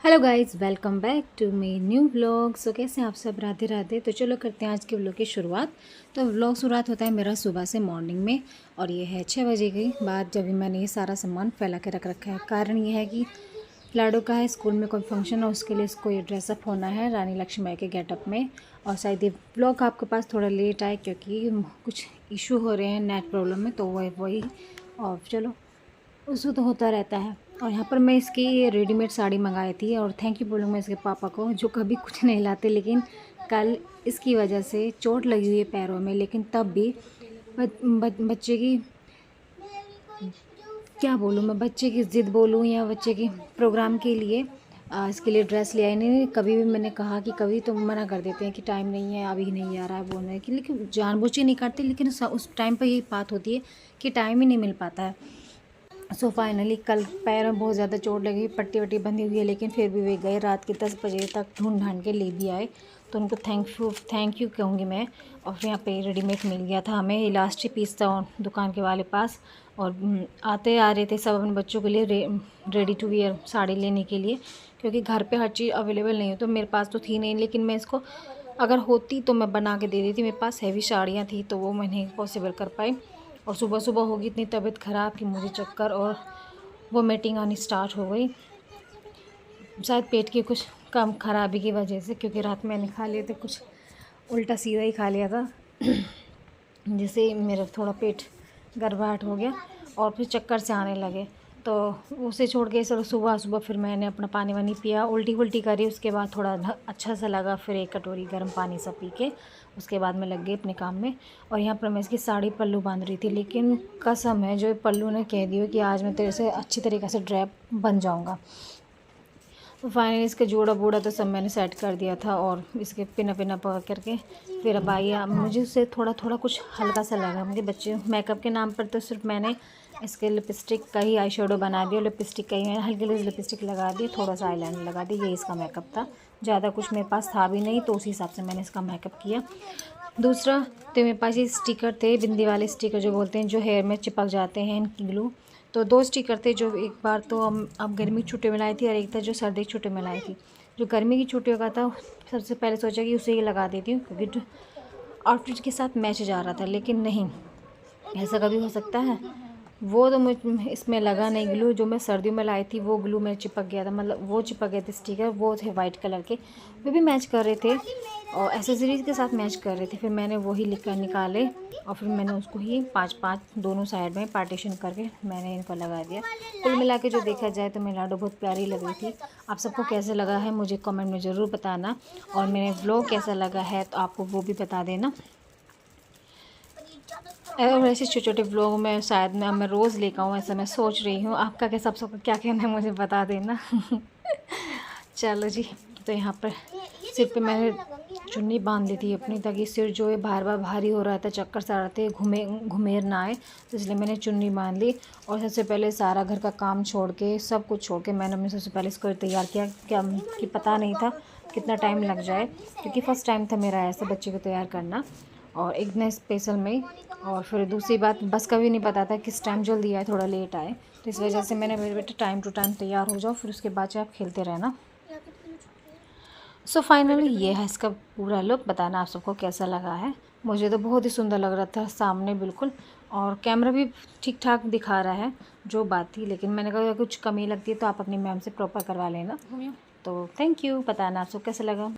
Hello guys, welcome back to me new vlog. So कैसे हैं आप सब? राधे राधे। तो चलो करते हैं आज के व्लॉग की शुरुआत। तो व्लॉग शुरुआत होता है मेरा सुबह से मॉर्निंग में, और ये है 6 बजे की बात जब भी मैंने ये सारा सामान फैला के रख रखा है। कारण ये है कि लाडो का है स्कूल में कोई फंक्शन है, उसके लिए इसको ये ड्रेसअप होना है रानी लक्ष्मीबाई के गेटअप में। और शायद ये व्लॉग आपके पास थोड़ा लेट आए क्योंकि कुछ इशू हो रहे हैं नेट प्रॉब्लम में, तो वही और चलो उसको तो होता रहता है। और यहाँ पर मैं इसकी रेडीमेड साड़ी मंगाई थी, और थैंक यू बोलूँगा इसके पापा को जो कभी कुछ नहीं लाते, लेकिन कल इसकी वजह से चोट लगी हुई है पैरों में। लेकिन तब भी बच्चे की क्या बोलूँ मैं, बच्चे की ज़िद बोलूँ या बच्चे की प्रोग्राम के लिए इसके लिए ड्रेस ले आई। नहीं, कभी भी मैंने कहा कि कभी तो मना कर देते हैं कि टाइम नहीं है, अभी नहीं आ रहा है, बोल रहे हैं कि, लेकिन जानबूझ के नहीं करते। लेकिन उस टाइम पर यही बात होती है कि टाइम ही नहीं मिल पाता है। सो फाइनली कल पैर में बहुत ज़्यादा चोट लगी, पट्टी वट्टी बंधी हुई है, लेकिन फिर भी वे गए रात के 10 बजे तक ढूंढ ढांड के ले भी आए। तो उनको थैंक यू कहूँगी मैं। और फिर यहाँ पे रेडीमेड मिल गया था हमें, इलास्टिक पीस था दुकान के वाले पास। और आते आ रहे थे सब अपने बच्चों के लिए रेडी टू वियर साड़ी लेने के लिए, क्योंकि घर पे हर चीज़ अवेलेबल नहीं हो। तो मेरे पास तो थी नहीं, लेकिन मैं इसको अगर होती तो मैं बना के दे देती। मेरे पास हैवी साड़ियाँ थी तो वो मैं नहीं पॉसिबल कर पाई। और सुबह सुबह होगी इतनी तबीयत ख़राब कि मुझे चक्कर और वोमिटिंग आनी स्टार्ट हो गई, शायद पेट की कुछ कम खराबी की वजह से, क्योंकि रात में मैंने खा लिए थे कुछ उल्टा सीधा ही खा लिया था जिससे मेरा थोड़ा पेट गड़बड़ाहट हो गया और फिर चक्कर से आने लगे। तो उसे छोड़ के सर सुबह सुबह फिर मैंने अपना पानी वानी पिया, उल्टी उल्टी करी, उसके बाद थोड़ा अच्छा सा लगा, फिर एक कटोरी गर्म पानी सा पी के उसके बाद मैं लग गई अपने काम में। और यहाँ पर मैं इसकी साड़ी पल्लू बांध रही थी, लेकिन कसम है जो पल्लू ने कह दिया कि आज मैं तेरे से अच्छी तरीके से ड्रेप बन जाऊँगा। तो फाइनली इसका जोड़ा बूड़ा तो सब मैंने सेट कर दिया था, और इसके पिना पिना पकड़ करके फिर अब आई। मुझे उससे थोड़ा थोड़ा कुछ हल्का सा लगा। मुझे बच्चे मेकअप के नाम पर तो सिर्फ मैंने इसके लिपस्टिक का ही आई शेडो बना दिया, लिपस्टिक का ही मैंने हल्की हल्की लिपस्टिक लगा दी, थोड़ा सा आईलाइनर लगा दी, ये इसका मेकअप था। ज़्यादा कुछ मेरे पास था भी नहीं, तो उसी हिसाब से मैंने इसका मेकअप किया। दूसरा तो मेरे पास ये स्टिकर थे, बिंदी वाले स्टिकर जो बोलते हैं, जो हेयर में चिपक जाते हैं, इनकी ग्लू। तो 2 स्टिकर थे, जो एक बार तो हम अब गर्मी की छुट्टियों में लाई थी, और एक था जो सर्दी की छुट्टियों में लाई थी। जो गर्मी की छुट्टियों का था सबसे पहले सोचा कि उसे ही लगा देती हूँ, क्योंकि आउटफिट के साथ मैच जा रहा था। लेकिन नहीं, ऐसा कभी हो सकता है? वो तो मुझ इसमें लगा नहीं ग्लू। जो मैं सर्दियों में लाई थी वो ग्लू में चिपक गया था, मतलब वो चिपक गए थे स्टिकर, वो थे वाइट कलर के, वे भी मैच कर रहे थे और एसेसरीज़ के साथ मैच कर रहे थे। फिर मैंने वही लिख कर निकाले, और फिर मैंने उसको ही 5-5 दोनों साइड में पार्टीशन करके मैंने इनको लगा दिया। कुल मिला के जो देखा जाए तो मेरी लाडो बहुत प्यारी लग रही थी। आप सबको कैसे लगा है मुझे कमेंट में ज़रूर बताना, और मेरे व्लॉग कैसा लगा है तो आपको वो भी बता देना। और ऐसे छोटे छोटे व्लॉग में शायद मैं रोज़ लेकर आऊँ, ऐसा मैं सोच रही हूँ। आपका क्या, सबका क्या कहना है मुझे बता देना चलो जी। तो यहाँ पर सिर पे मैंने चुन्नी बांध ली थी अपनी, ताकि सिर जो है बार बार भारी हो रहा था, चक्कर सा आ रहे थे, घुमेर ना आए, तो इसलिए मैंने चुन्नी बांध ली। और सबसे पहले सारा घर का काम छोड़ के, सब कुछ छोड़ के मैंने सबसे पहले इसको तैयार किया। क्या कि पता नहीं था कितना टाइम लग जाए, क्योंकि फ़र्स्ट टाइम था मेरा ऐसे बच्चे को तैयार करना, और एक दिन स्पेशल में। और फिर दूसरी बात, बस का भी नहीं पता था किस टाइम जल्दी आए, थोड़ा लेट आए, तो इस वजह से मैंने मेरे बेटे टाइम टू टाइम तैयार हो जाओ, फिर उसके बाद से आप खेलते रहना। सो फाइनली ये है इसका पूरा लुक। बताना आप सबको कैसा लगा है। मुझे तो बहुत ही सुंदर लग रहा था सामने बिल्कुल, और कैमरा भी ठीक ठाक दिखा रहा है जो बात थी। लेकिन मैंने कहा कुछ कमी लगती है तो आप अपनी मैम से प्रॉपर करवा लेना। तो थैंक यू, बताना आप सबको कैसा लगा।